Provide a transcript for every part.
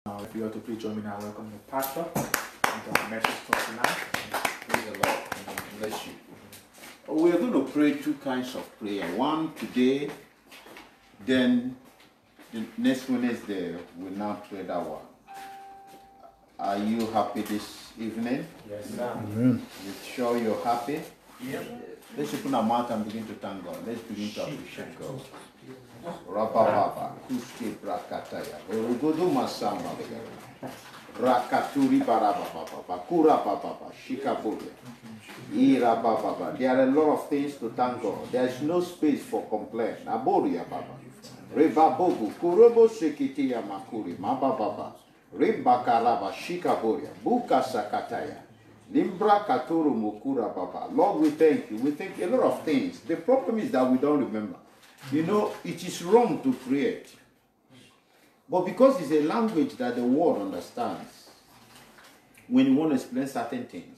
If you want to please join me now, welcome the pastor and our message for tonight. Praise the Lord. Bless you. We are going to pray two kinds of prayer. One today, then the next Wednesday we'll now pray that one. Are you happy this evening? Yes, sir. You sure you're happy? Yep. Let's open our mouth and begin to thank God. Let's begin to appreciate God. Rababa, Kuske Brakataya, Urugudu Masamba, Rakaturi Barababa, Kura Baba, Shikaburia, Ira Baba. There are a lot of things to thank God. There is no space for complaint. Aboria Baba, Rebabobu, Kurobo Sekitia Makuri, Mababa, Rimbakaraba, Shikaburia, Buka Sakataya. Limbra Katuru Mukura Baba. Lord, we thank you. We thank you. A lot of things. The problem is that we don't remember. You know, it is wrong to create. But because it's a language that the world understands, when you want to explain certain things,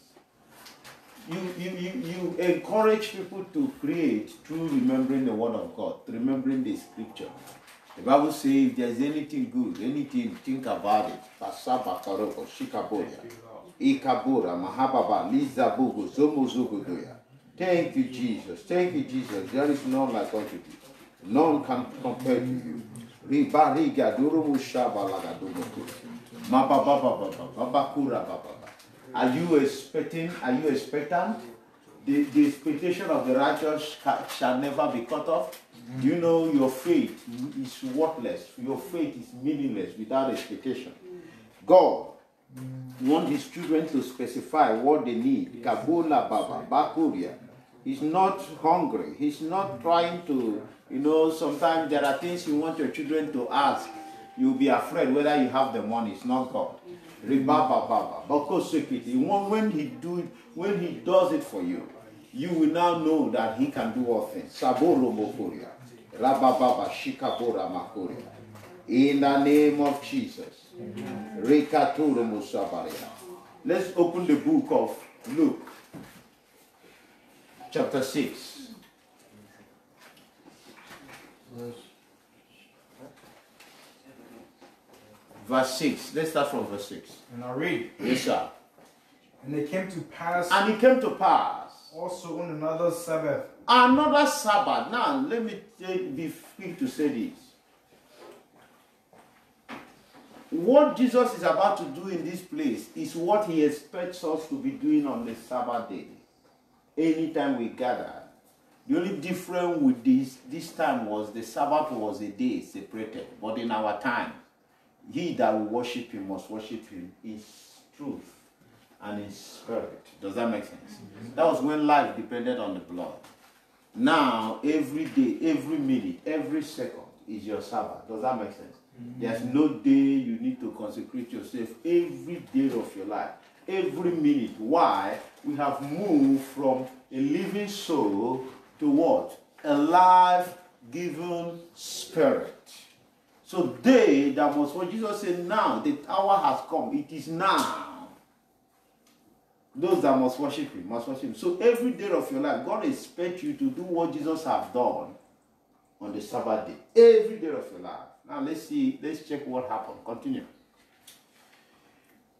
you encourage people to create through remembering the word of God, remembering the scripture. The Bible says if there's anything good, anything, think about it. Pasaba Karoko, Shikaboya. Ikabura, Mahababa, Lizabugu, Zomuzugudoya. Thank you, Jesus. Thank you, Jesus. There is none like unto thee. None can compare to you. Ribariga, Durumu Shabalaga, Dumuku. Mababa, Babakura, Baba. Are you expecting? Are you expectant? The expectation of the righteous shall never be cut off. You know your faith is worthless. Your faith is meaningless without expectation. God want his children to specify what they need. Kabula Baba, Bakuria. He's not hungry. He's not trying to, you know, sometimes there are things you want your children to ask. You'll be afraid whether you have the money. It's not God. Ribaba Baba. When he does it for you, you will now know that he can do all things. Saboro Mokuria. Rababa Shikabora Makuria. In the name of Jesus. Let's open the book of Luke, chapter 6. Verse 6. Let's start from verse 6. And I read. Yes, sir. And it came to pass. And it came to pass. Also on another Sabbath. Another Sabbath. Now, let me be quick to say this. What Jesus is about to do in this place is what he expects us to be doing on the Sabbath day. Anytime we gather. The only difference with this time was the Sabbath was a day separated. But in our time, he that will worship him must worship him in truth and in spirit. Does that make sense? That was when life depended on the blood. Now, every day, every minute, every second is your Sabbath. Does that make sense? There's no day you need to consecrate yourself. Every day of your life, every minute. Why? We have moved from a living soul to what? A life-given spirit. So that was what Jesus said, now the hour has come. It is now. Those that must worship him must worship him. So every day of your life, God expects you to do what Jesus has done on the Sabbath day. Every day of your life. Now let's check what happened. Continue.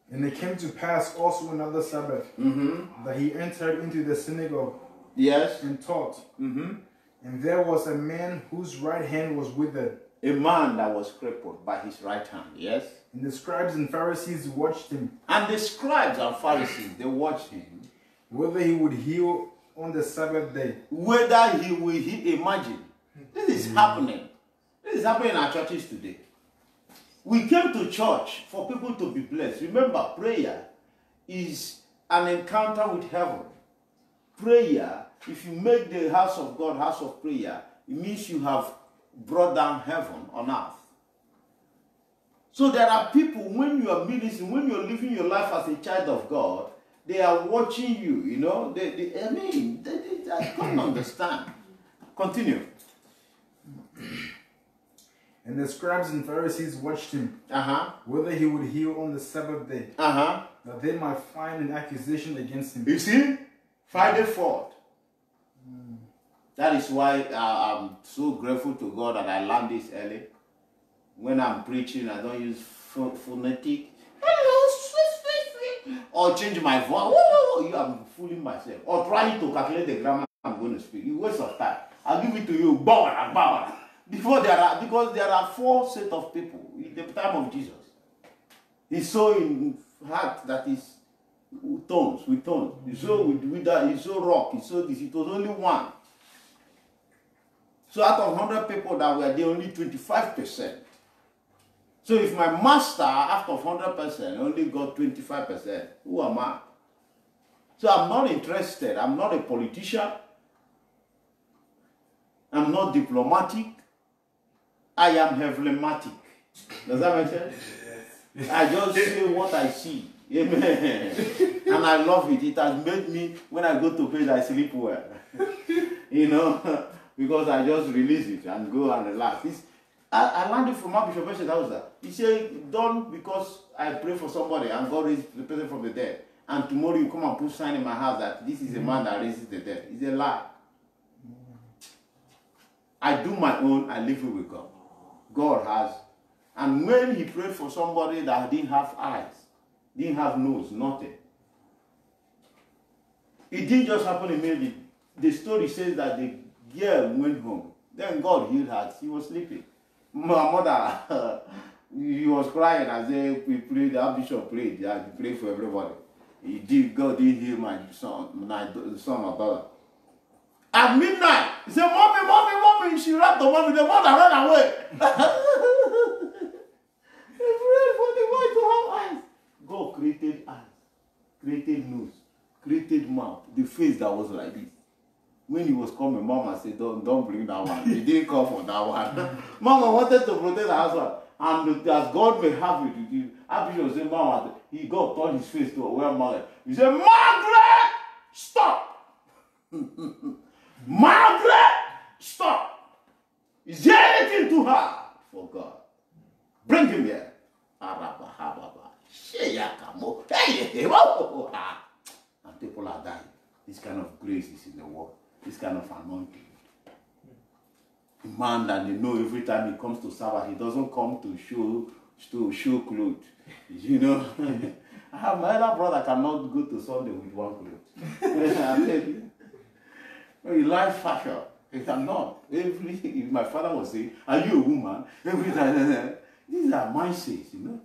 And it came to pass also another Sabbath that he entered into the synagogue. Yes. And taught. And there was a man whose right hand was withered. A man that was crippled by his right hand. Yes. And the scribes and Pharisees watched him. And the scribes and Pharisees, they watched him. Whether he would heal on the Sabbath day. Whether he will heal. Imagine. This is happening. This is happening in our churches today. We came to church for people to be blessed. Remember, prayer is an encounter with heaven. Prayer, if you make the house of God house of prayer, it means you have brought down heaven on earth. So there are people, when you are ministering, when you are living your life as a child of God, they are watching you, you know. I can't understand. Continue. And the scribes and Pharisees watched him, whether he would heal on the Sabbath day, that they might find an accusation against him. You see? Find a fault. That is why I'm so grateful to God that I learned this early. When I'm preaching, I don't use phonetic. Hello, sweet. Or change my voice. Whoa, I'm fooling myself. Or trying to calculate the grammar I'm going to speak. You waste of time. I'll give it to you. Because there are 4 sets of people in the time of Jesus. He saw in heart that is with tones. He saw with that. He saw rock. He saw this. It was only one. So out of 100 people that were there, only 25%. So if my master, out of 100%, only got 25%, who am I? So I'm not interested. I'm not a politician. I'm not diplomatic. I am heavenly-matic. Does that make sense? Yes. I just say what I see. Amen. And I love it. It has made me, when I go to bed, I sleep well. You know, because I just release it and go and relax. I learned it from Bishop Eshedauza. He said, don't because I pray for somebody and God raised the person from the dead. And tomorrow you come and put sign in my house that this is a man that raises the dead. It's a lie. I do my own, I live it with God. God has. And when he prayed for somebody that didn't have eyes, didn't have nose, nothing. It didn't just happen immediately. The story says that the girl went home. Then God healed her. She was sleeping. My mother, he was crying as we prayed, the bishop prayed. He prayed for everybody. God did heal my son or daughter. At midnight, he said, Mommy. She ran to mommy. The mother ran away. He prayed for the boy to have eyes. God created eyes, created nose, created mouth, the face that was like this. When he was coming, Mama said, don't bring that one. He didn't come for that one. Mama wanted to protect her husband. And as God may have it, Abishai said, Mama, God turned his face to where Margaret. He said, Margaret, stop. Margaret, stop. Is there anything too hard for God? Bring him here. And people are dying. This kind of grace is in the world. This kind of anointing. A man that they know every time he comes to Sabbath, he doesn't come to show clothes. You know, I have my other brother cannot go to Sunday with one clothes. I tell you, he likes fashion. He cannot. If my father was saying, "Are you a woman?" Every time, these are mindsets, you know.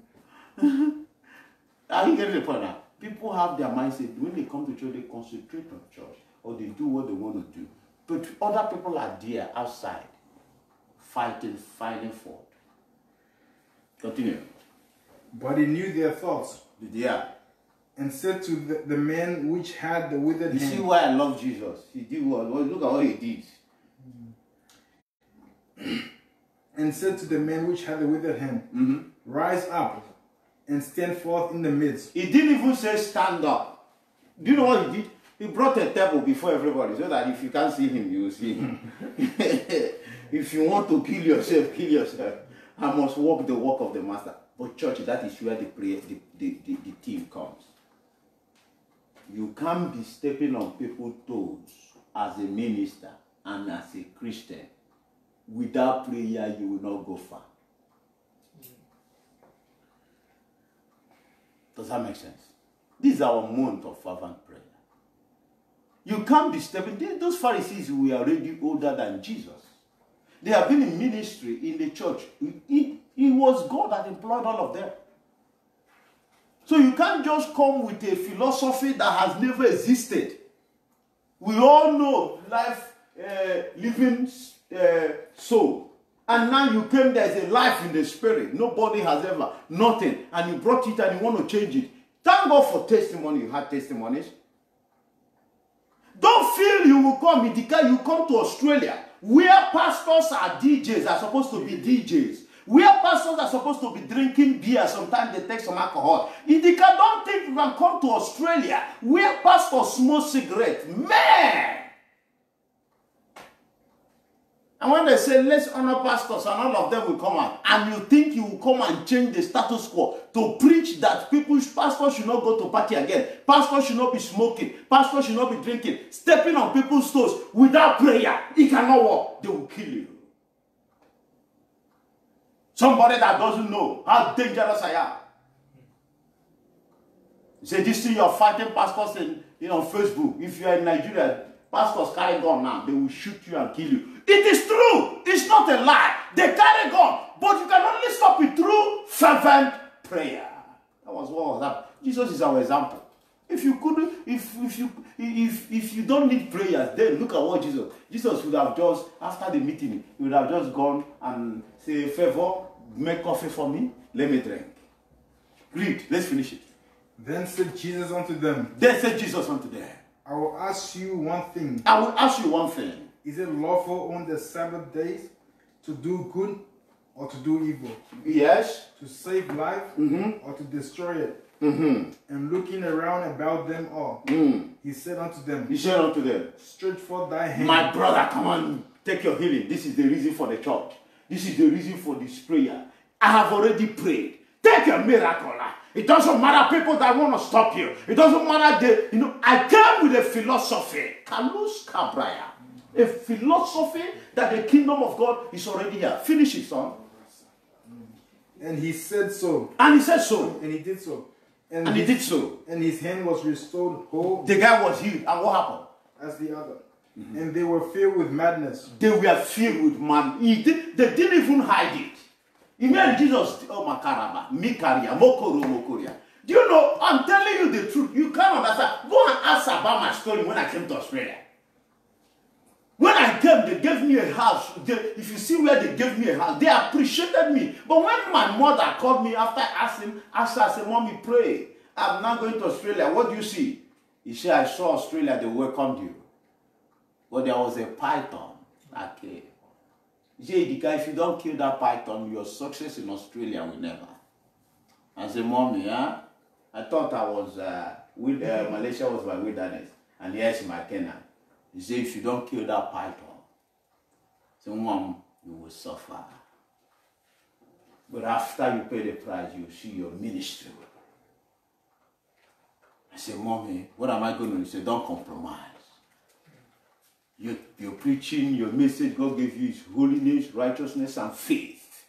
Are you getting the point now? People have their mindset. When they come to church, they concentrate on church or they do what they want to do. But other people are there outside, fighting for. Continue. But he knew their thoughts. Yeah. And said to the man which had the withered hand. You see why I love Jesus? He did what? Look at what he did. And said to the man which had the withered hand, rise up and stand forth in the midst. He didn't even say stand up. Do you know what he did? He brought a table before everybody so that if you can't see him, you will see him. If you want to kill yourself, kill yourself. I must walk the walk of the master. But church, that is where the team comes. You can't be stepping on people's toes as a minister and as a Christian. Without prayer, you will not go far. Does that make sense? This is our month of fervent prayer. You can't be stepping. Those Pharisees were already older than Jesus. They have been in ministry in the church. It was God that employed all of them. So you can't just come with a philosophy that has never existed. We all know life, living soul. And now you came, there's a life in the spirit. Nobody has ever, nothing. And you brought it and you want to change it. Thank God for testimony. You had testimonies. Don't feel you will come. You come to Australia, where pastors are DJs, are supposed to be DJs. Where pastors are supposed to be drinking beer, sometimes they take some alcohol. Idika, don't think you can come to Australia, where pastors smoke cigarettes. Man! And when they say, let's honor pastors, and all of them will come out, and you think you will come and change the status quo to preach that pastors should not go to party again, pastors should not be smoking, pastors should not be drinking, stepping on people's toes without prayer, it cannot work. They will kill you. Somebody that doesn't know how dangerous I am. You say, this thing you're fighting pastors on Facebook. If you are in Nigeria, pastors carry gun now. They will shoot you and kill you. It is true. It's not a lie. They carry gun. But you can only stop it through fervent prayer. That was what was happening. Jesus is our example. If you couldn't, if you don't need prayers, then look at what Jesus would have just, after the meeting, he would have just gone and say, favor, make coffee for me, let me drink. Read, let's finish it. Then said Jesus unto them. I will ask you one thing. Is it lawful on the Sabbath days to do good or to do evil? Yes. To save life or to destroy it? And looking around about them all, he said unto them, stretch forth thy hand. My brother, come on, take your healing. This is the reason for the church. This is the reason for this prayer. I have already prayed. Take your miracle. It doesn't matter people that want to stop you. It doesn't matter I came with a philosophy. Kalus Kabraya. A philosophy that the kingdom of God is already here. Finish it, son. And he said so. And he did so. And he did so. And his hand was restored whole. The guy was healed. And what happened? As the other. And they were filled with madness. They were filled with madness. They didn't even hide it. You mean Jesus, oh Makaraba, Mikaria, Mokoro, Mokoria. Do you know, I'm telling you the truth. You can't understand. Go and ask about my story when I came to Australia. When I came, they gave me a house. If you see where they gave me a house, they appreciated me. But when my mother called me after asking, I said, Mommy, pray. I'm not going to Australia. What do you see? He said, I saw Australia, they welcomed you. But there was a python that came. He said, if you don't kill that python, your success in Australia will never. I said, Mommy, I thought I was, Malaysia was my wilderness. And here's my Canaan. He said, if you don't kill that python, so Mom, you will suffer. But after you pay the price, you see your ministry. I said, Mommy, what am I going to do? He said, don't compromise. You're preaching, your message God gave you is holiness, righteousness, and faith.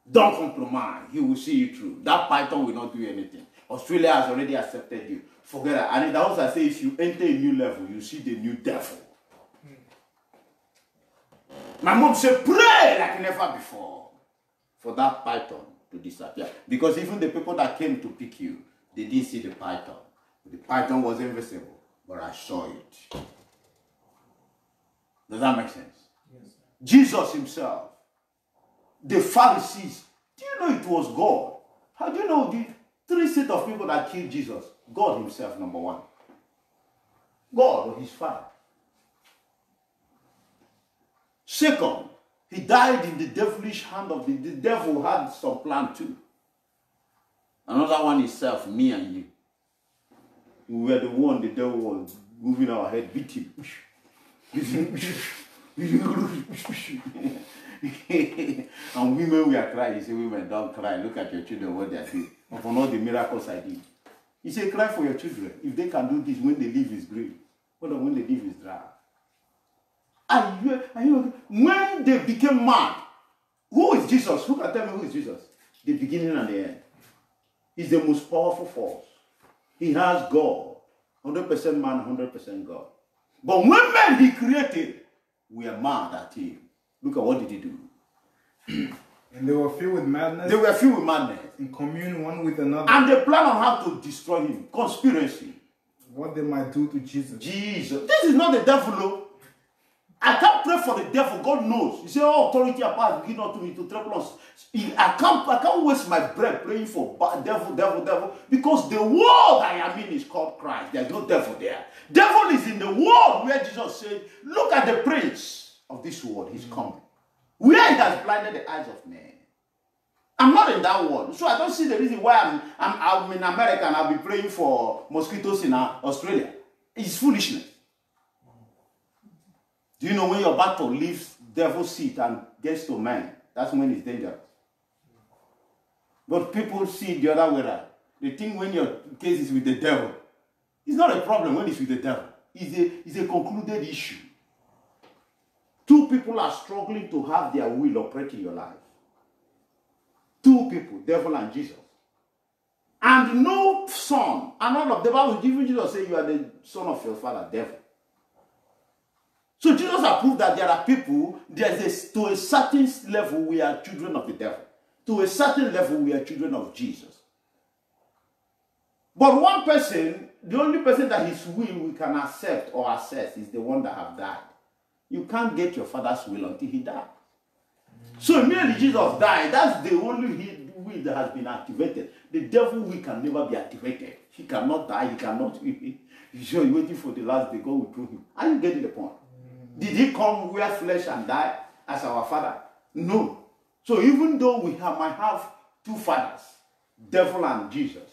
Don't compromise. He will see you through. That python will not do anything. Australia has already accepted you. Forget that. And that was I say, if you enter a new level, you see the new devil. My mom said, pray like never before for that python to disappear. Because even the people that came to pick you, they didn't see the python. The python was invisible, but I saw it. Does that make sense? Yes. Jesus himself, the Pharisees, do you know it was God? How do you know the three set of people that killed Jesus? God himself, number one. God or his Father. Second, he died in the devilish hand of the devil had some plan too. Another one is self, me and you. We were the one the devil was moving our head, beat him. And women, we are crying. He said, women, don't cry. Look at your children, what they are doing. And for all the miracles I did. He said, cry for your children. If they can do this when they leave is green, what about when they leave is dry? And when they became mad, who is Jesus? Who can tell me who is Jesus? The beginning and the end. He's the most powerful force. He has God. 100% man, 100% God. But when men he created, we are mad at him. Look at what did he do. And they were filled with madness. They were filled with madness. In commune one with another. And they plan on how to destroy him. Conspiracy. What they might do to Jesus. Jesus. This is not the devil, though. I can't pray for the devil. God knows. He said, oh, authority apart, give not to me to trample on. I can't waste my breath praying for devil. Because the world I am in is called Christ. There's no devil there. Devil is in the world where Jesus said, look at the prince of this world. He's coming. Where he has blinded the eyes of men. I'm not in that world. So I don't see the reason why I'm in America and I'll be praying for mosquitoes in Australia. It's foolishness. Do you know when your battle leaves devil's seat and gets to man, that's when it's dangerous. But people see it the other way around. They think when your case is with the devil, it's not a problem when it's with the devil. It's a concluded issue. Two people are struggling to have their will operate in your life. Two people, devil and Jesus. And no son. And all of the Bible, even Jesus say you are the son of your father, devil. So Jesus has proved that there are people, to a certain level we are children of the devil. To a certain level we are children of Jesus. But one person, the only person that his will we can accept or access is the one that have died. You can't get your father's will until he died. So immediately Jesus died, that's the only will that has been activated. The devil will can never be activated. He cannot die, he cannot. He's waiting for the last day, God will prove him. Are you getting the point? Did he come wear flesh and die as our father? No. So even though we might have two fathers, devil and Jesus,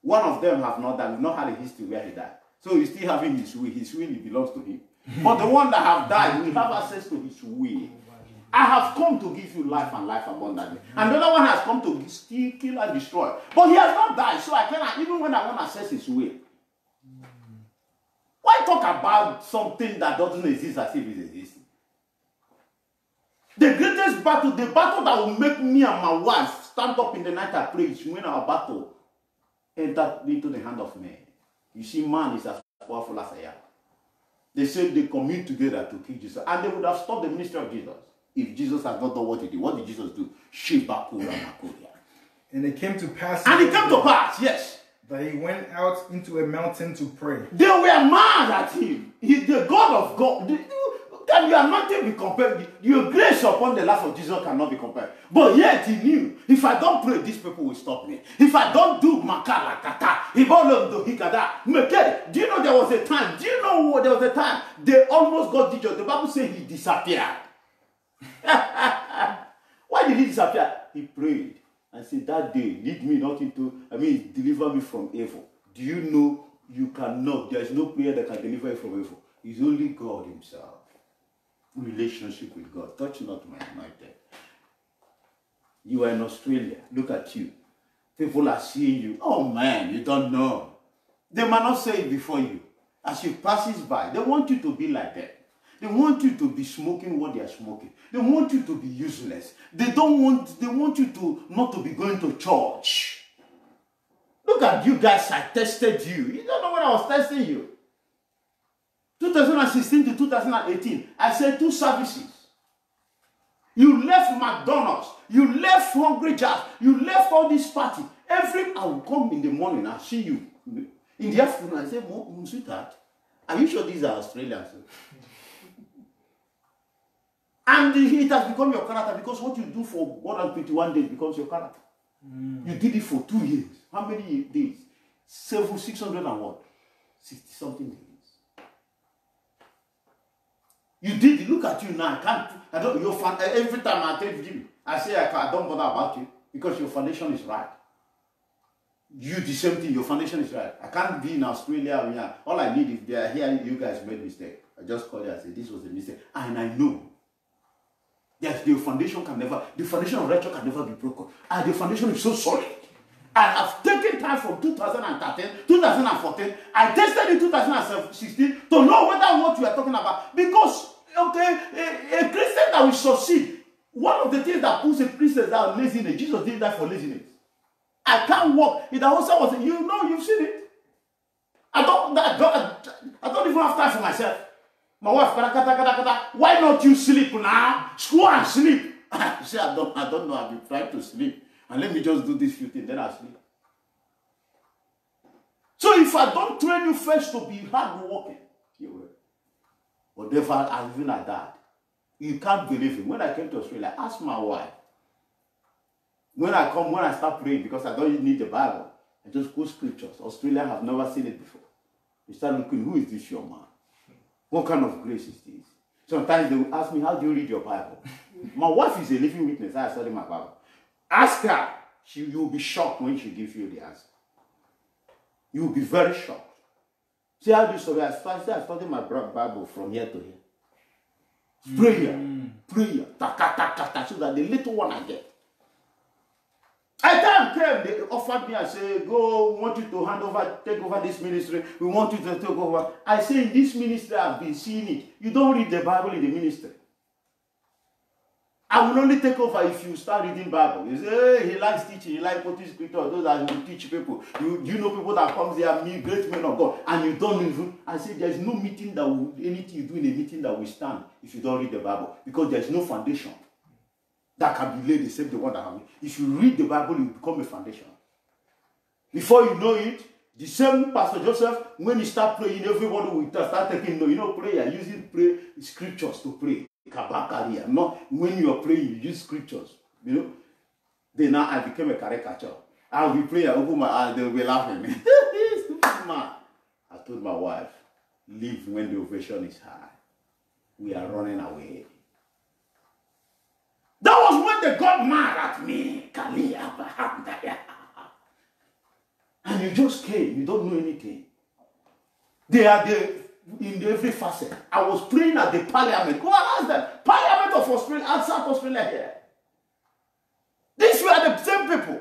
one of them have not died. We've not had a history where he died. So he's still having his will. His will belongs to him. But the one that have died, we have access to his will. I have come to give you life and life abundantly. And the other one has come to steal, kill, and destroy. But he has not died, so I cannot, even when I want to access his will. Why talk about something that doesn't exist as if it exists? The greatest battle, the battle that will make me and my wife stand up in the night and pray, is when our battle entered into the hand of man. You see, man is as powerful as I am. They said they commune together to kill Jesus. And they would have stopped the ministry of Jesus if Jesus had not done what he did. What did Jesus do? And it came to pass. And it came to pass, yes, that he went out into a mountain to pray. They were mad at him. He's the God of God. Can your anointing be compared? Your grace upon the life of Jesus cannot be compared. But yet he knew, if I don't pray, these people will stop me. If I don't do makala kata, do you know there was a time? Do you know what there was a time? They almost got Jesus. The Bible says he disappeared. Why did he disappear? He prayed and said, that day, lead me not into, deliver me from evil. Do you know you cannot? There is no prayer that can deliver you from evil. It's only God himself. Relationship with God. Touch not my anointed. You are in Australia. Look at you. People are seeing you. Oh man, you don't know. They might not say it before you. As you passes by, they want you to be like that. They want you to be smoking what they are smoking. They want you to be useless. They want you to not to be going to church. Look at you guys, I tested you. You don't know when I was testing you. 2016 to 2018, I said 2 services. You left McDonald's, you left Hungry Jazz, you left all this party. I will come in the morning and see you. In the afternoon, I say, sweetheart, are you sure these are Australians? And it has become your character because what you do for more than 21 days becomes your character. You did it for 2 years. How many days? 600 and what? 60 something days. You did it. Look at you now. Every time I tell Jimmy, I say I don't bother about you because your foundation is right. You the same thing. Your foundation is right. I can't be in Australia. All I need, if they are here, you guys made a mistake. I just call you and say this was a mistake, and I know that the foundation of righteousness can never be broken, and the foundation is so solid. And I've taken time from 2013, 2014. I tested in 2016 to know whether what you are talking about. Because, a Christian that will succeed, one of the things that puts a Christian down laziness, Jesus did that for laziness. I can't walk. It also was, you've seen it. I don't even have time for myself. My wife, why not you sleep now? Go and sleep. I say, I don't know. I've been trying to sleep. And let me just do this few things, then I'll sleep. So if I don't train you first to be hard working, you will. Whatever, and even at that, you can't believe it. When I came to Australia, I asked my wife. When I start praying, because I don't need the Bible, I just quote scriptures. Australia have never seen it before. You start looking, who is this your man? What kind of grace is this? Sometimes they will ask me, how do you read your Bible? My wife is a living witness. I study my Bible. Ask her. You will be shocked when she gives you the answer. You will be very shocked. See how this story, I study my Bible from here to here. Prayer, so that the little one I get. At time came, they offered me, I say, go, we want you to take over this ministry. We want you to take over. I say, in this ministry, I've been seeing it. You don't read the Bible in the ministry. I will only take over if you start reading Bible. You say, hey, he likes teaching, he likes quoting scripture, those that will teach people. You know people that comes there, me, great men of God, and you don't even. I say there's no meeting that will, anything you do in a meeting that will stand if you don't read the Bible. Because there's no foundation that can be laid except the one that have. If you read the Bible, you become a foundation. Before you know it, the same Pastor Joseph, when he start praying, everybody will start taking, prayer, using scriptures to pray. Not when you are praying, you use scriptures. Then now I became a caricature. I'll be praying, I open my eyes, they'll be laughing. Stupid man. I told my wife, leave when the ovation is high. We are running away. That was when they got mad at me. And you just came, you don't know anything. They are there in every facet. I was praying at the parliament. Go and ask them. Parliament of Australia, outside Australia here. These were the same people.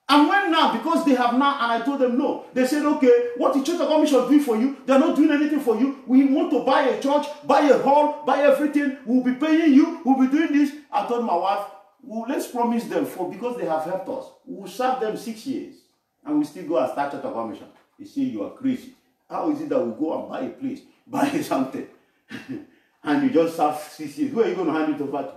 And when now, because they have now, and I told them no, they said, okay, what the Church of God Mission do for you, they're not doing anything for you. We want to buy a church, buy a hall, buy everything. We'll be paying you, we'll be doing this. I told my wife, well, let's promise them because they have helped us. We'll serve them 6 years. And we still go and start Church of God Mission. They say you are crazy. How is it that we go and buy a place, buy something, and you just serve 6 years? Who are you going to hand it over to?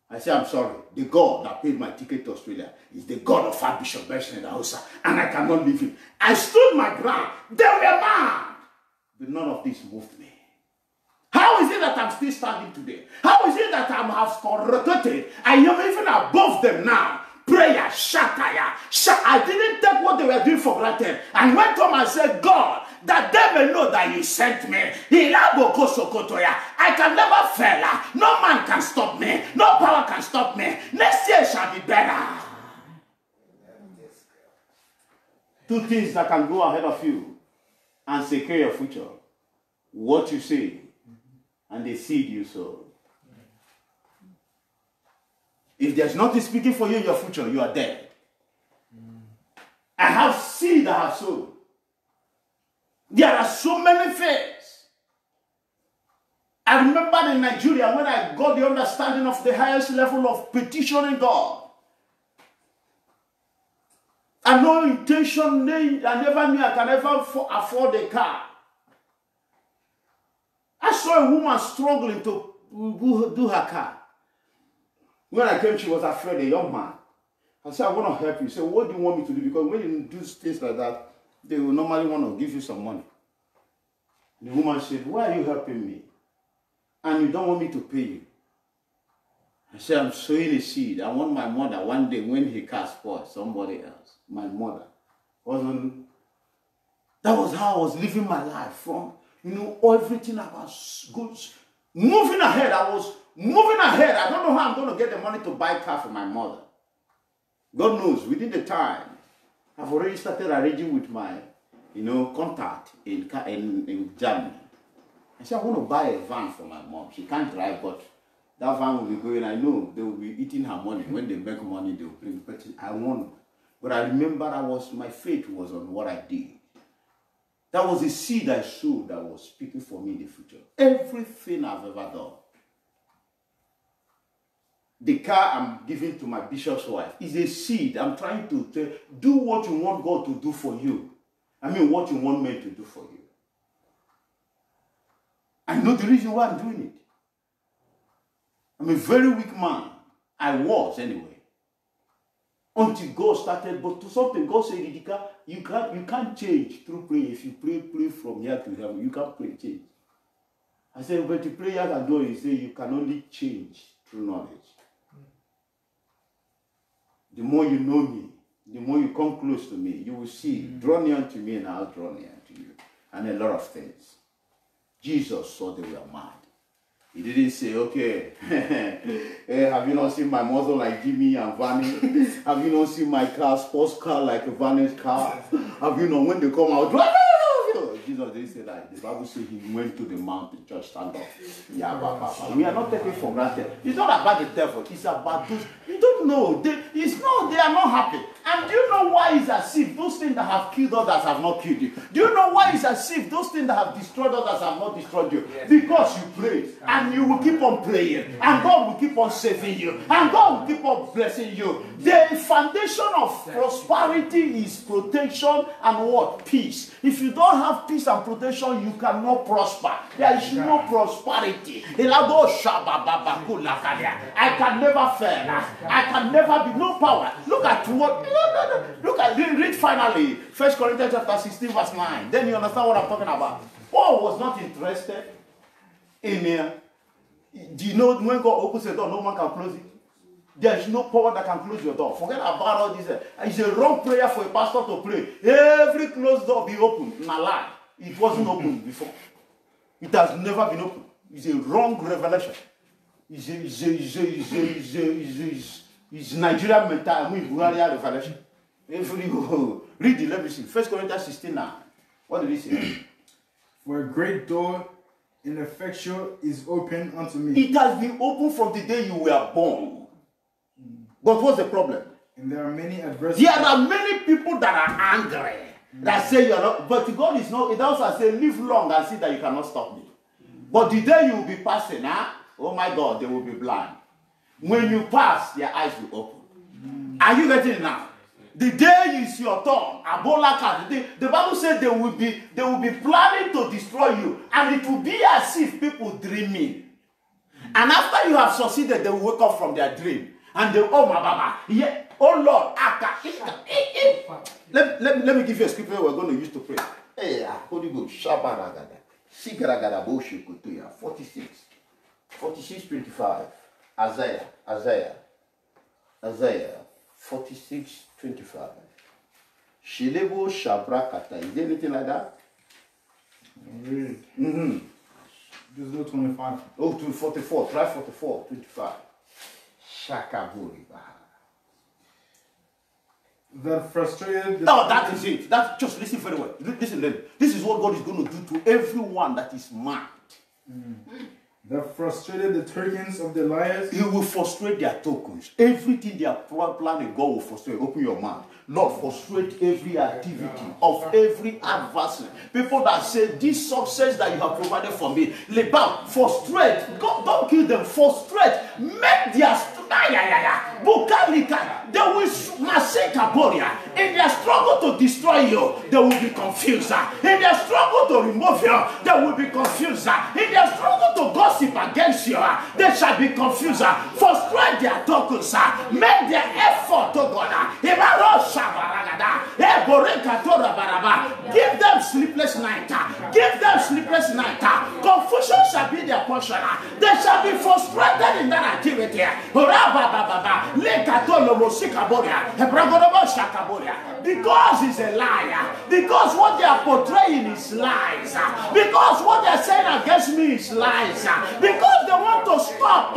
I say, I'm sorry. The God that paid my ticket to Australia is the God of Archbishop Benson in the house, and I cannot leave him. I stood my ground. They were mad. But none of this moved me. How is it that I'm still standing today? How is it that I have corroborated? I am even above them now. Prayer, shataya. I didn't take what they were doing for granted. And went home and said, God, that they may know that you sent me. I can never fail. No man can stop me. No power can stop me. Next year shall be better. Two things that can go ahead of you and secure your future. What you say and the seed you sow. If there's nothing speaking for you in your future, you are dead. I have seed I have sown. There are so many things. I remember in Nigeria when I got the understanding of the highest level of petitioning God. I had no intention, I never knew I can ever afford a car. I saw a woman struggling to do her car. When I came, she was afraid, a young man. I said, I want to help you. He said, what do you want me to do? Because when you do things like that, they will normally want to give you some money. The woman said, why are you helping me? And you don't want me to pay you. I said, I'm sowing a seed. I want my mother one day when he cast for somebody else. My mother wasn't. That was how I was living my life from, everything about good. Moving ahead, I was moving ahead. I don't know how I'm going to get the money to buy a car for my mother. God knows, within the time, I've already started arranging with my, contact in Germany. I said, I want to buy a van for my mom. She can't drive, but that van will be going. I know they will be eating her money. When they make money, they will bring it. I want. But I remember my faith was on what I did. That was a seed I sowed that was speaking for me in the future. Everything I've ever done. The car I'm giving to my bishop's wife is a seed. I'm trying to do what you want God to do for you. I mean, what you want men to do for you. I know the reason why I'm doing it. I'm a very weak man. I was anyway. Until God started, but to something God said, Idika, you can't change through prayer. If you pray from here to here, you can't change. I said, but the prayer can do it. He said, you can only change through knowledge. The more you know me, the more you come close to me, you will see, draw near to me and I'll draw near to you. And a lot of things. Jesus saw they were mad. He didn't say, okay, hey, have you not seen my muscle like Jimmy and Vanny? Have you not seen my car, sports car like Vanny's car? Have you not, when they come out, Jesus didn't say that. The Bible says he went to the mountain, just stand up. We are not taking for granted. It's not about the devil. It's about those. You don't know. They are not happy. And do you know why it's as if those things that have killed others have not killed you? Do you know why it's as if those things that have destroyed others have not destroyed you? Yes. Because you prayed, and you will keep on praying, and God will keep on saving you, and God will keep on blessing you. The foundation of prosperity is protection and what? Peace. If you don't have peace and protection, you cannot prosper. There is no prosperity. I can never fail. I can never be no power. Look at what. Look at read finally 1 Corinthians chapter 16 verse 9. Then you understand what I'm talking about. Paul was not interested in do you know when God opens the door, no man can close it? There is no power that can close your door. Forget about all this. It's a wrong prayer for a pastor to pray. Every closed door be open. Nah, lie. It wasn't open before. It has never been open. It's a wrong revelation. It's Nigerian revelation. If you read it, let me see. 1 Corinthians 16 now. What did he say? For a great door ineffectual is open unto me. It has been open from the day you were born. But what's the problem? And there are many adversities. There are many people that are angry. That say you are not. But God is not. It also says, live long and see that you cannot stop me. But the day you will be passing, oh my God, they will be blind. When you pass, their eyes will open. Are you getting it now? The day is your turn. The Bible said they will be planning to destroy you, and it will be as if people dreaming. And after you have succeeded, they will wake up from their dream and they oh my Baba, yeah, oh Lord, let me give you a scripture we're going to use to pray. Hey, Holy Ghost, 46:25. Isaiah 46:25. Shilebo Shabrakata. Is there anything like that? Really? Just do 25. Oh, to 44. Try 44:25. Shakaburiba. That frustrated. No, that is it. That just listen very well. Listen, this is what God is going to do to everyone that is mad. That frustrated the tokens of the liars. He will frustrate their tokens. Everything they are planning, God will frustrate. Open your mouth. Lord, frustrate every activity of every adversary. People that say, this success that you have provided for me, Lebam, frustrate. God, don't kill them. Frustrate. Make their Bukalika. They will in their struggle to destroy you, they will be confused. In their struggle to remove you, they will be confused. In their struggle to gossip against you, they shall be confused. Frustrate their tokens. Make their effort to God. Give them sleepless night. Give them sleepless night. Confusion shall be their portion. They shall be frustrated in that activity. Because he's a liar. Because what they are portraying is lies. Because what they are saying against me is lies. Because they want to stop.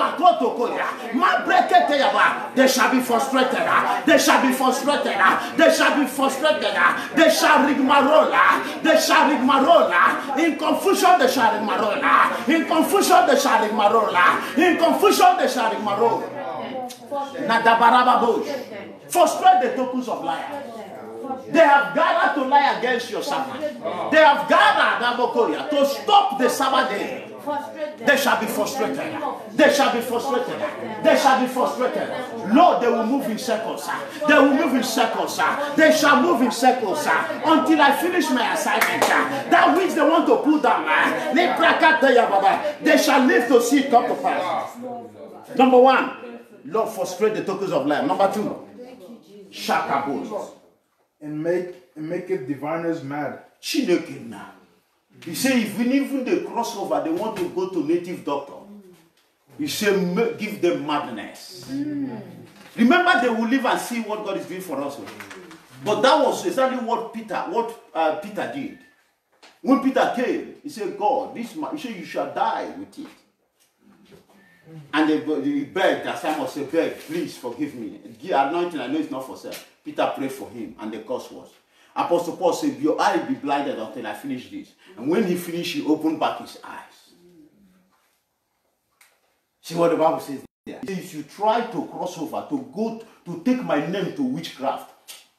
They shall be frustrated. They shall be frustrated. They shall be frustrated. They shall rigmarola. They shall rigmarola. In confusion they shall rigmarola. In confusion they shall rigmarola. In confusion they shall rigmarola. Frustrate the tokens of liars. They have gathered to lie against your servant. They have gathered to stop the Sabbath day. They shall be frustrated. They shall be frustrated. They shall be frustrated. Lord, they will move in circles. They will move in circles. They shall move in circles until I finish my assignment. That which they want to put down, they shall live to see it come to pass. Number one, Lord, frustrate the tokens of life. Number two, shakabos. And make it diviners mad. Chinekina. He said, even they cross over, they want to go to native doctor. He said, give them madness. Remember, they will live and see what God is doing for us. But that was exactly what Peter did. When Peter came, he said, God, he said, you shall die with it. And they begged, as Simon said, beg, please forgive me. Anointing, I know it's not for self. Peter prayed for him, and the cause was. Apostle Paul said, your eye will be blinded until I finish this. And when he finished, he opened back his eyes. See what the Bible says there? If you try to cross over, to go to take my name to witchcraft,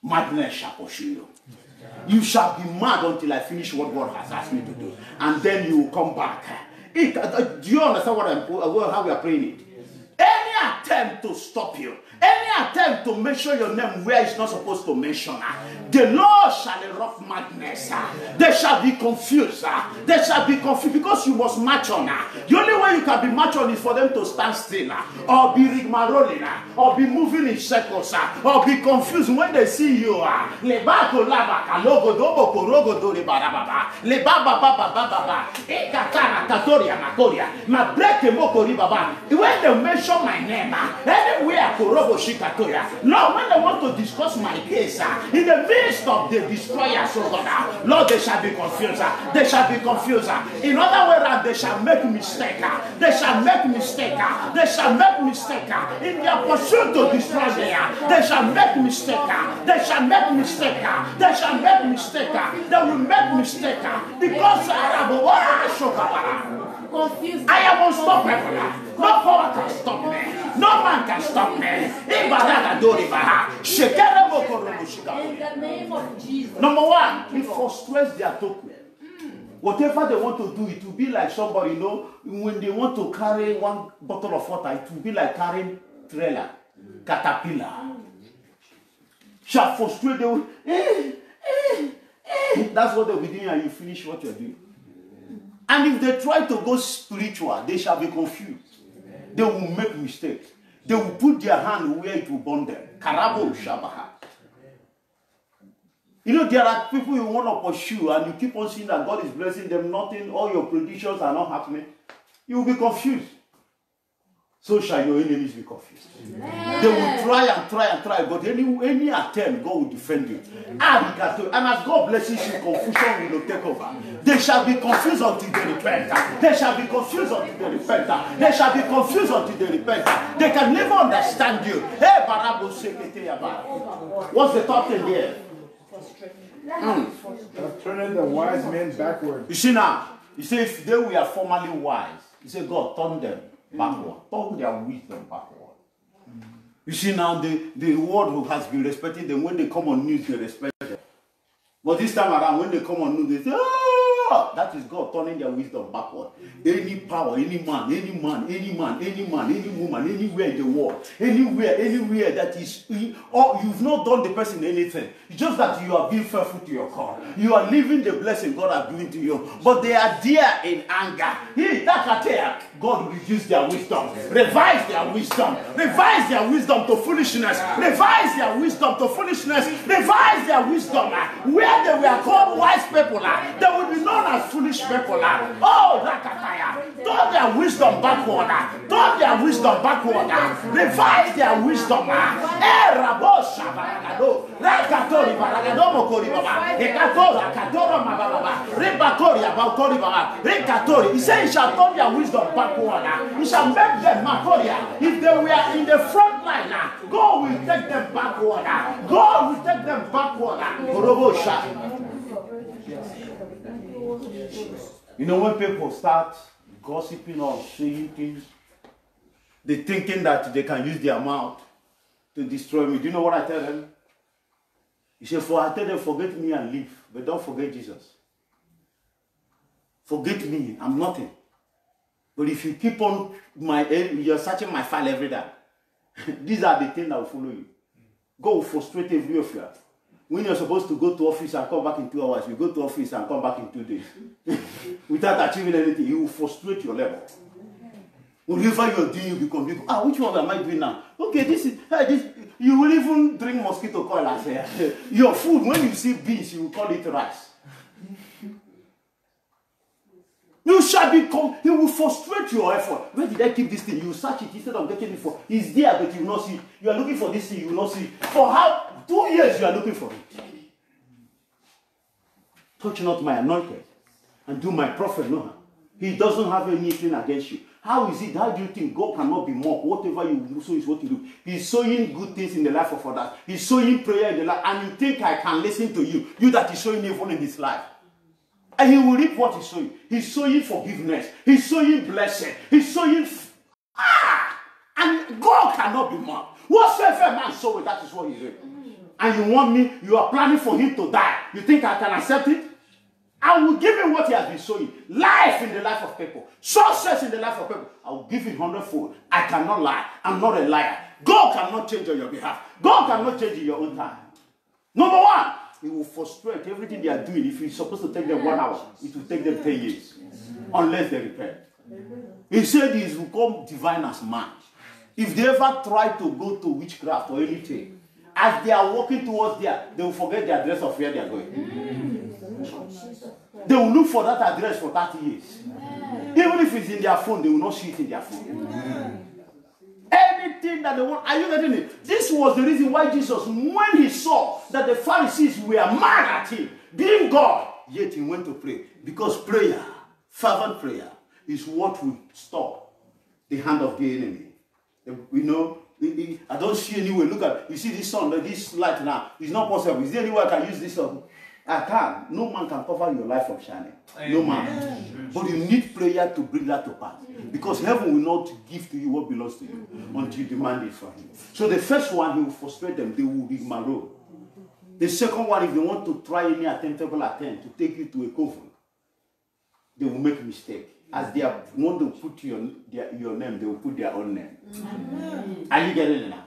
madness shall pursue you. You shall be mad until I finish what God has asked me to do. And then you will come back. Do you understand how we are praying it? Any attempt to stop you, any attempt to mention your name where it's not supposed to mention, the Lord shall erupt madness. They shall be confused. They shall be confused because you must march on. The only way you can be march on is for them to stand still, or be rigmaroling, or be moving in circles, or be confused when they see you. When they mention my name, anywhere, Lord, when they want to discuss my case, in the midst of the destroyers, Lord, they shall be confused. They shall be confused. In other words, they shall make mistake. They shall make mistake. They shall make mistake. In their pursuit to destroy me, they shall make mistake. They shall make mistake. They shall make mistake. They will make mistake. Because I am unstoppable. No power can stop me. No man can stop me. In the name of Jesus. Number one, it frustrates their token. Whatever they want to do, it will be like somebody, when they want to carry one bottle of water, it will be like carrying trailer, caterpillar. Shall frustrate them. That's what they'll be doing, and you finish what you're doing. And if they try to go spiritual, they shall be confused. They will make mistakes. They will put their hand where it will burn them. Karabo Shabaha. There are people you want to pursue and you keep on seeing that God is blessing them, nothing, all your predictions are not happening. You will be confused. So shall your enemies be confused. Yeah. They will try and try and try, but any attempt, God will defend you. And as God blesses you, confusion will not take over. They shall be confused until they repent. They shall be confused until they repent. They shall be confused until they repent. They can never understand you. Hey, Barabo Seketeyaba. What's the thought in there? Turning the wise men backward. You see now, you say if they were formerly wise, you say God turn them backward. Turn their wisdom backward. You see now the world who has been respecting them, when they come on news, they respect them. But this time around, when they come on news, they say, that is God turning their wisdom backward. Any power, any man, any woman, anywhere in the world, anywhere that is, or you've not done the person anything. It's just that you are being faithful to your God. You are living the blessing God has given to you. But they are there in anger. God will reduce their wisdom, revise their wisdom to foolishness, revise their wisdom to foolishness, revise their wisdom. Where they were called wise people, they will be known as foolish people. Oh, Rakataya, turn their wisdom backward, revise their wisdom. He said he shall turn their wisdom backward. He shall make them Makoria. If they were in the front line, God will take them backward. God will take them backward. When people start gossiping or saying things, they thinking that they can use their mouth to destroy me. Do you know what I tell them? He said, I tell them, forget me and leave, but don't forget Jesus. Forget me, I'm nothing. But if you keep on you're searching my file every day, these are the things that will follow you. God will frustrate every of you. When you're supposed to go to office and come back in 2 hours, you go to office and come back in 2 days. Without achieving anything, he will frustrate your level. Whatever you're doing, you become, which one am I doing now? Okay, this. You will even drink mosquito coil as your food. When you see beans, you will call it rice. You shall become, he will frustrate your effort. Where did I keep this thing? You search it instead of getting it for. It's there, but you will not see it. You are looking for this thing, you will not see it. For how? 2 years you are looking for it. Touch not my anointed and do my prophet no harm. He doesn't have anything against you. How is it? How do you think God cannot be mocked? Whatever you sow is what you do. He's sowing good things in the life of others. He's sowing prayer in the life. And you think I can listen to you. You that is sowing evil in his life. And he will reap what he's sowing. He's sowing forgiveness. He's sowing blessing. He's sowing... And God cannot be mocked. Whatsoever man soweth, that is what he reap. and you want me, you are planning for him to die. You think I can accept it? I will give him what he has been sowing. Life in the life of people. Success in the life of people. I will give him 100-fold. I cannot lie. I'm not a liar. God cannot change on your behalf. God cannot change in your own time. Number one, he will frustrate everything they are doing. If it's supposed to take them 1 hour, it will take them 10 years. Unless they repent. He said he will become divine as man. If they ever try to go to witchcraft or anything, as they are walking towards there, they will forget the address of where they are going. They will look for that address for 30 years. Even if it's in their phone, they will not see it in their phone. Anything that they want, are you getting it? This was the reason why Jesus, when he saw that the Pharisees were mad at him, being God, yet he went to pray. Because prayer, fervent prayer, is what will stop the hand of the enemy. You know, I don't see any way. Look at, you see this sun, this light now. It's not possible. Is there any way I can use this sun? I can't. No man can cover your life from shining. No man. But you need prayer to bring that to pass. Because heaven will not give to you what belongs to you until you demand it from him. So the first one, he will frustrate them. They will rigmarole. The second one, if they want to try any attemptable attempt to take you to a coven, they will make a mistake. As they want to put your name, they will put their own name. Are you getting it now?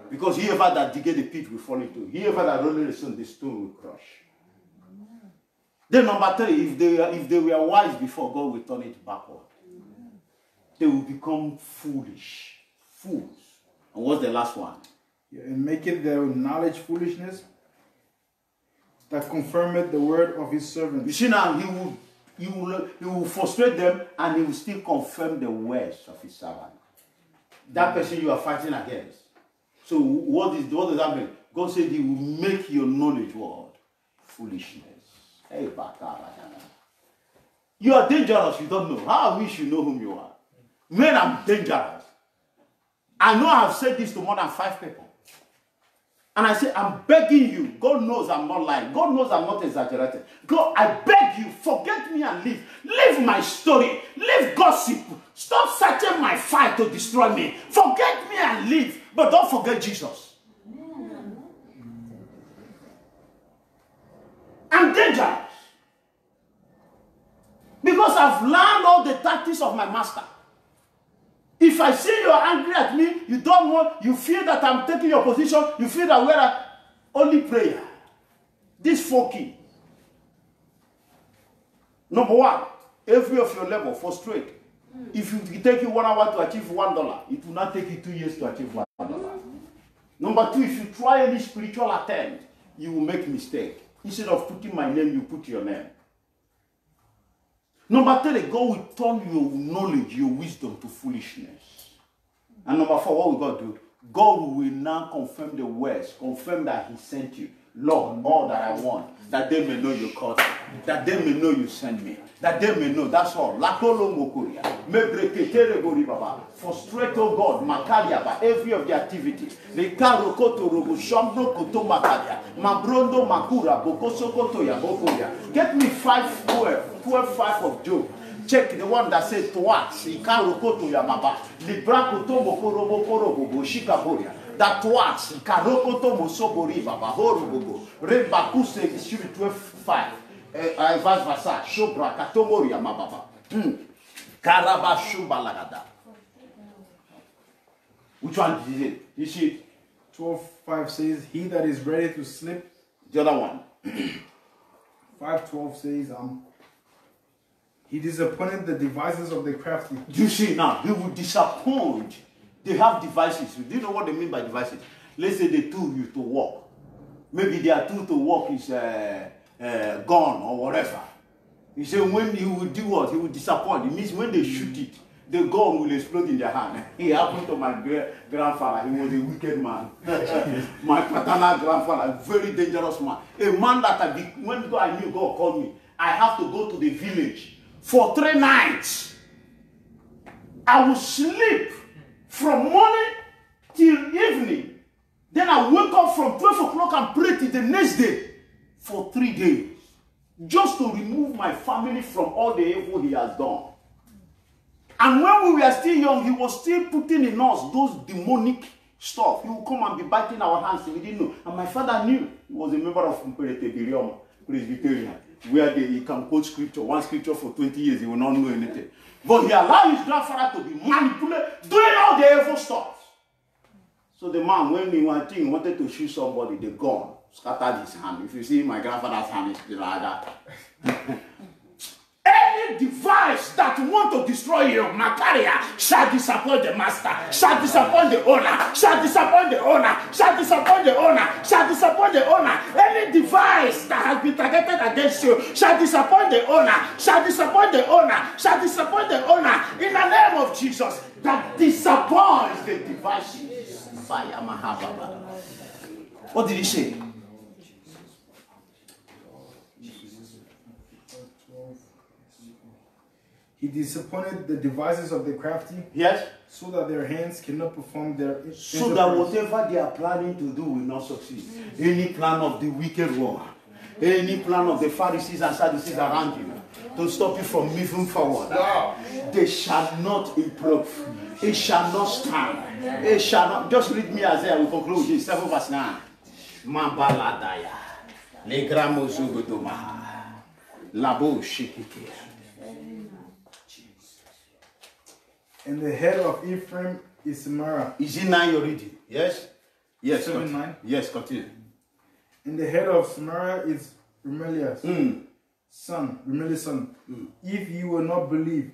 Because whoever that dig the pit will fall into. Whoever that roll the stone will crush. Then number three, if they were wise before, God will turn it backward. They will become foolish. Fools. And what's the last one? Yeah, and make it their knowledge foolishness that confirmeth the word of his servant. You see now, he will frustrate them and he will still confirm the words of his servant. That person you are fighting against. So what does that mean? God said he will make your knowledge what? Foolishness. Hey, you are dangerous, you don't know. How I wish you know whom you are. Man, I'm dangerous. I know I have said this to more than 5 people. And I say, I'm begging you. God knows I'm not lying. God knows I'm not exaggerating. God, I beg you, forget me and leave. Leave my story. Leave gossip. Stop searching my fight to destroy me. Forget me and leave. But don't forget Jesus. I'm dangerous. Because I've learned all the tactics of my master. If I see you are angry at me, you don't want, you feel that I'm taking your position, you feel that we're only prayer. This 4 keys. Number one, every of your level, frustrate. If it take you 1 hour to achieve $1, it will not take you 2 years to achieve $1. Number two, if you try any spiritual attempt, you will make mistake. Instead of putting my name, you put your name. Number 3, God will turn your knowledge, your wisdom to foolishness. And number 4, what will God do? God will now confirm the words, confirm that he sent you. Lord, all that I want, that they may know you called me, that they may know you sent me, that they may know, that's all. Frustrate, oh God, Makalia, by every of the activities. Get me 12 of Job. Check the one that says twice. That twice. It should be 12:5. Verse Shobra Katomoria Mababa. Karabashumbalagada. Which one is it? You see, 12:5 says, he that is ready to sleep. The other one. 5:12 says, he disappointed the devices of the crafty. You see now, he will disappoint. They have devices. Do you know what they mean by devices? Let's say they tool you to walk. Maybe their tool to walk is gun or whatever. He said when he will do what? He will disappoint. It means when they shoot it, the gun will explode in their hand. It happened to my grandfather. He was a wicked man. My paternal grandfather, a very dangerous man. A man that when I knew God called me, I have to go to the village for 3 nights. I will sleep from morning till evening. Then I wake up from 12 o'clock and pray till the next day for 3 days. Just to remove my family from all the evil he has done. And when we were still young, he was still putting in us those demonic stuff. He would come and be biting our hands. We didn't know. And my father knew. He was a member of Presbyterian, where he can quote scripture, one scripture for 20 years. He will not know anything. But he allowed his grandfather to be manipulated, doing all the evil stuff. So the man, when he wanted to shoot somebody, the gun scattered his hand. If you see my grandfather's hand, it's like that. Any device that want to destroy your career shall disappoint the master, shall disappoint the owner, shall disappoint the owner, shall disappoint the owner, shall disappoint the owner. Any device that has been targeted against you shall disappoint the owner, shall disappoint the owner, shall disappoint the owner. In the name of Jesus, that disappoints the devices. What did he say? He disappointed the devices of the crafty. Yes. So that their hands cannot perform their so that whatever they are planning to do will not succeed. Any plan of the wicked one, any plan of the Pharisees and Sadducees around you to stop you from moving forward, they shall not improve. It shall not stand. It shall not. Just read me Isaiah. We conclude with this 7 verse 9. Mambaladaya. Legramo zuguduma. Labo shikike. And the head of Ephraim is Samaria. Is it 9 you're reading? Yes? Yes. 7-9. Yes, continue. And the head of Samaria is Remeliah's son. Remeliah's son. If you will not believe,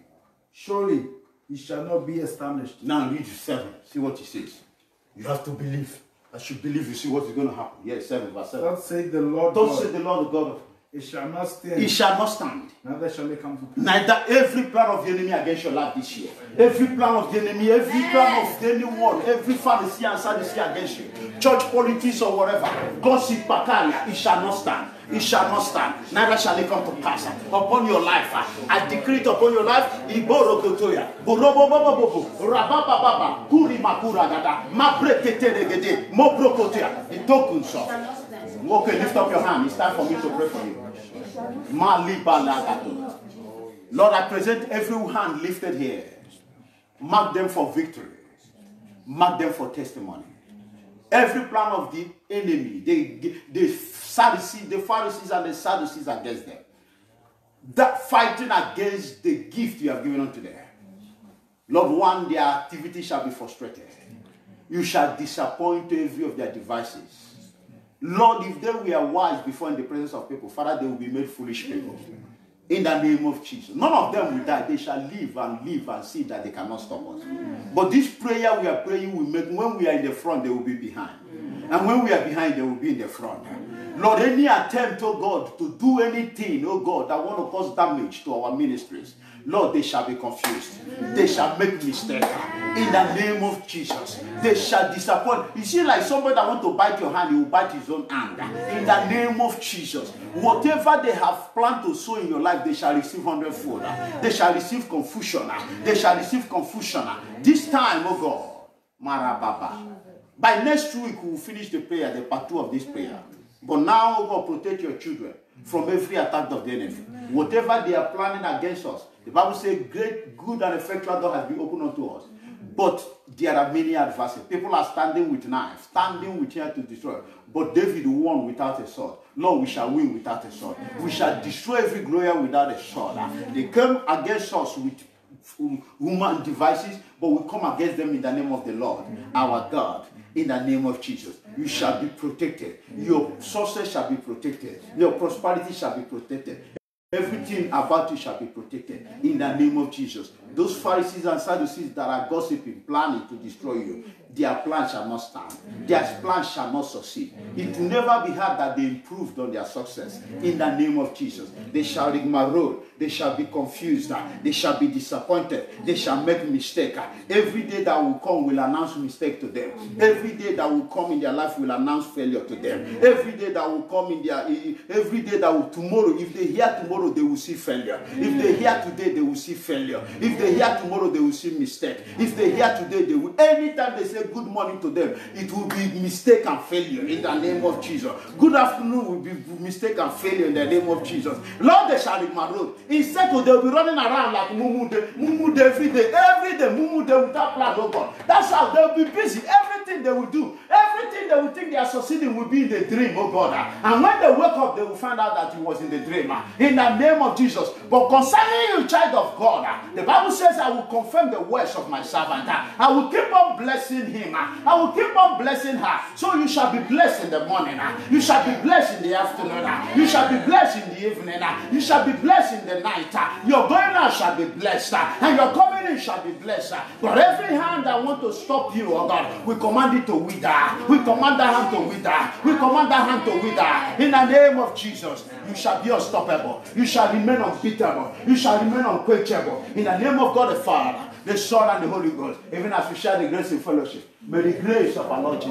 surely it shall not be established. Now read 7. See what he says. You have to believe. I should believe you see what is going to happen. Yes, 7 verse 7. Thus saith the Lord Thus God. saith the Lord God. It shall not stand. It shall not stand. Neither shall it come to pass. Neither every plan of the enemy against your life this year, every plan of the enemy, every plan of anyone, every Pharisee and Sadducee against you, church politics or whatever, gossip, baccaria, it shall not stand. It shall not stand. Neither shall it come to pass upon your life. I decree it upon your life. Iborokotoya, borobobobobo, rabababa, kurimakura gada, mabreketeregede, mobrokotoya. The tokens of. Okay, lift up your hand. It's time for me to pray for you. Lord, I present every hand lifted here. Mark them for victory. Mark them for testimony. Every plan of the enemy, the Pharisees and the Sadducees against them, that fighting against the gift you have given unto them, Lord, one, their activity shall be frustrated. You shall disappoint every of their devices. Lord, if they were wise before in the presence of people, Father, they will be made foolish people. In the name of Jesus. None of them will die. They shall live and see that they cannot stop us. But this prayer we are praying will make, when we are in the front, they will be behind. And when we are behind, they will be in the front. Lord, any attempt, oh God, to do anything, oh God, that want to cause damage to our ministries, Lord, they shall be confused. They shall make mistakes. In the name of Jesus. They shall disappoint. You see, like somebody that want to bite your hand, he will bite his own hand. In the name of Jesus. Whatever they have planned to sow in your life, they shall receive 100-fold. They shall receive confusion. They shall receive confusion. This time, oh God, Marababa. By next week, we will finish the prayer, the part 2 of this prayer. But now, oh God, protect your children from every attack of the enemy. Whatever they are planning against us, the Bible says, great, good, and effectual door has been opened unto us. But there are many adversaries. People are standing with knives, standing with here to destroy. But David won without a sword. Lord, we shall win without a sword. We shall destroy every glory without a sword. They came against us with human devices, but we come against them in the name of the Lord, our God. In the name of Jesus, you shall be protected. Your success shall be protected. Your prosperity shall be protected. Everything about you shall be protected. In the name of Jesus. Those Pharisees and Sadducees that are gossiping, planning to destroy you, their plan shall not stand. Their plan shall not succeed. It will never be heard that they improved on their success. In the name of Jesus. They shall rigmarole. They shall be confused. They shall be disappointed. They shall make mistake. Every day that will come will announce mistake to them. Every day that will come in their life will announce failure to them. Every day that will come in their, every day that will tomorrow, if they hear tomorrow, they will see failure. If they hear today, they will see failure. If they hear tomorrow, they will see mistake. If they hear today, they will. Anytime they say good morning to them, it will be mistake and failure in the name of Jesus. Good afternoon will be mistake and failure in the name of Jesus. Lord, they shall be married. Instead, they'll be running around like mumu every day, mumu without plan, oh God. That's how they'll be busy. Everything they will do, everything they will think they are succeeding will be in the dream, oh God. And when they wake up, they will find out that it was in the dream. In the name of Jesus. But concerning you, child of God, the Bible says, I will confirm the words of my servant. I will keep on blessing him. I will keep on blessing her. So you shall be blessed in the morning. You shall be blessed in the afternoon. You shall be blessed in the evening. You shall be blessed in the night. Your going out shall be blessed. And your coming in shall be blessed. But every hand that want to stop you, oh God, we command it to wither. We command that hand to wither. We command that hand to wither. In the name of Jesus, you shall be unstoppable. You shall remain unbeatable. You shall remain unquenchable. In the name of God the Father, the Son, and the Holy Ghost, even as we share the grace in fellowship, may the grace of our Lord Jesus